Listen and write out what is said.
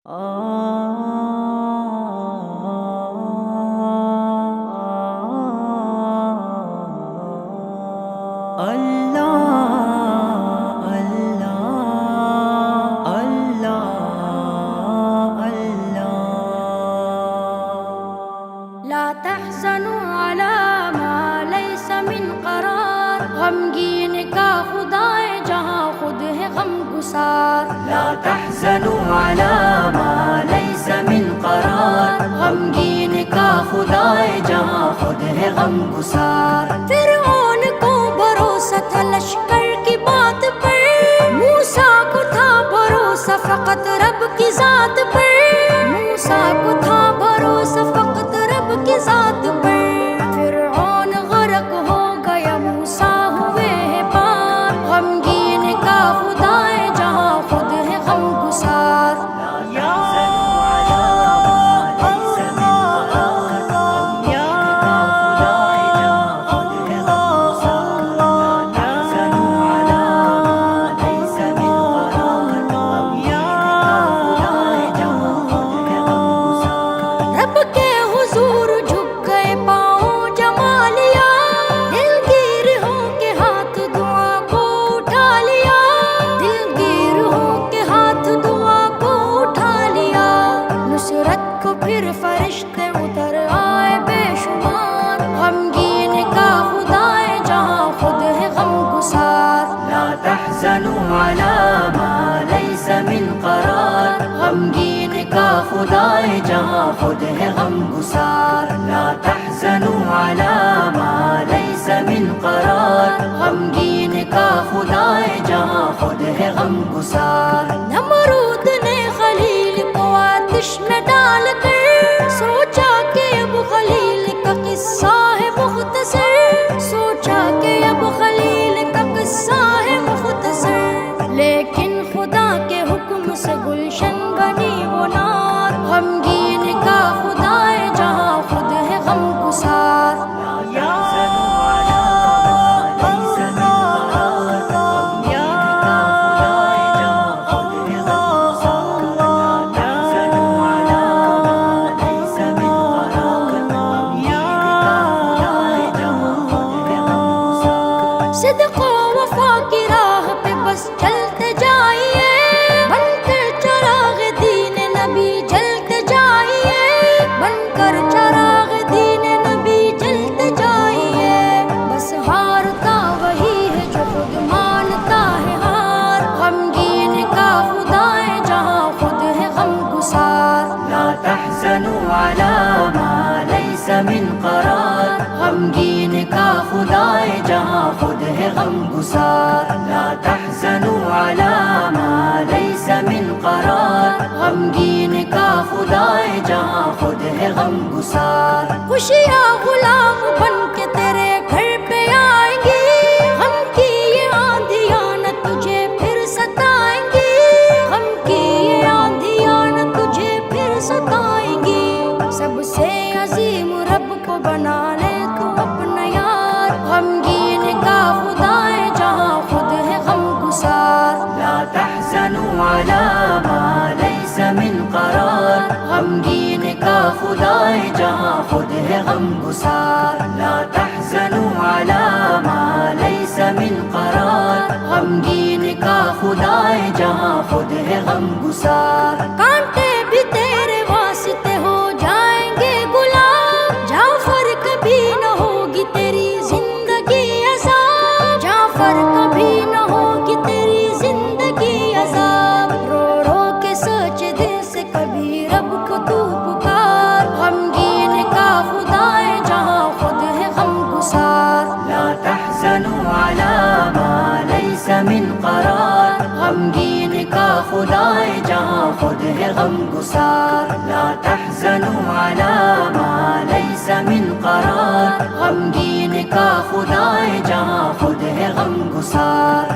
لا تحزنوا على ما ليس من قرار، غمگین کا خدا ہے جہاں خود ہے غم گسار۔ لا تحزنوا على ما ليس من قرار، غمگین کا خدا ہے جہاں خود ہے غم گسار۔ فرعون کو بھروسہ تھا لشکر کی بات پر، موسیٰ کو تھا بھروسہ فقط رب کی ذات پر، موسیٰ کو تھا بھروسہ فقط رب کی ذات پر۔ فرعون غرق ہو گیا، موسیٰ ہوئے ہیں پار، غمگین کا خدا ہے جہاں خود ہے غم گسار۔ رب کے حضور جھک گئے پاؤں جما لیا، دلگیر ہو کے ہاتھ دعا کو اٹھا لیا، دلگیر ہو کے ہاتھ دعا کو اٹھا لیا۔ نصرت کو پھر فرشتے اتر آئے بے شمار، غمگین کا خدا ہے جہاں خود ہے غم گسار۔ لا تحزنوا على ما ليس من قرار، غمگین کا خدا ہے جہاں خود ہے غم گسار۔ لا تحزنوا على ما ليس من قرار، غمگین کا خدا ہے جہاں خود ہے غم گسار۔ نمرود نے خلیل کو آتش میں ڈال کر سوچا کہ اب خلیل کا قصہ ہے مختصر، سوچا کہ اب خلیل کا قصہ ہے مختصر، لیکن خدا کے حکم سے گلشن بنی وہ نار، غمگین کا خدا ہے جہاں خود ہے غم گسار۔ صدق و وفا کی راہ پہ بس چلتے جائیے، بن کر چراغ دین نبی جلتے جائیے، بن کر چراغ دین نبی جلتے جائیے۔ بس ہارتا وہی ہے جو خود مانتا ہے ہار، غمگین کا خدا ہے جہاں خود ہے غم گسار۔ لا تحزنوا على ما ليس من قرار، غمگین کا خدا ہے جہاں خود ہے غم گسار۔ لا تحزنوا على ما ليس من قرار، غمگین کا خدا ہے جہاں خود ہے غم گسار۔ خوشیاں غلام بن کے تیرے گھر پہ آئیں گی، غم کی یہ آندھیاں نہ تجھے پھر ستائیں گی، غم کی یہ آندھیاں نہ تجھے پھر ستائیں گی۔ سب سے عظیم رب کو بنا لے تو اپنا یار، غمگین کا خدا ہے جہاں خود ہے غم گسار۔ لا تحزنوا على ما ليس من قرار، غمگین کا خدا ہے جہاں خود ہے غم گسار۔ لا تحزنوا على ما ليس من قرار، غمگین کا خدا ہے جہاں خود ہے غم گسار۔ کانٹے بھی تیرے واسطے ہو جائیں گے غلام، جعفر کبھی نہ ہوگی تیری زندگی عذاب، جعفر کبھی نہ ہوگی تیری زندگی عذاب۔ رو رو کے سوچ دل سے کبھی رب کو تو پکار، غمگین کا خدا ہے جہاں خود ہے غم گسار۔ لا تحزنوا على ما ليس من قرار، غمگین کا خدا ہے جہاں خود ہے غم گسار۔ لا تحزنوا على ما ليس من قرار، غمگین کا خدا ہے جہاں خود ہے غم گسار۔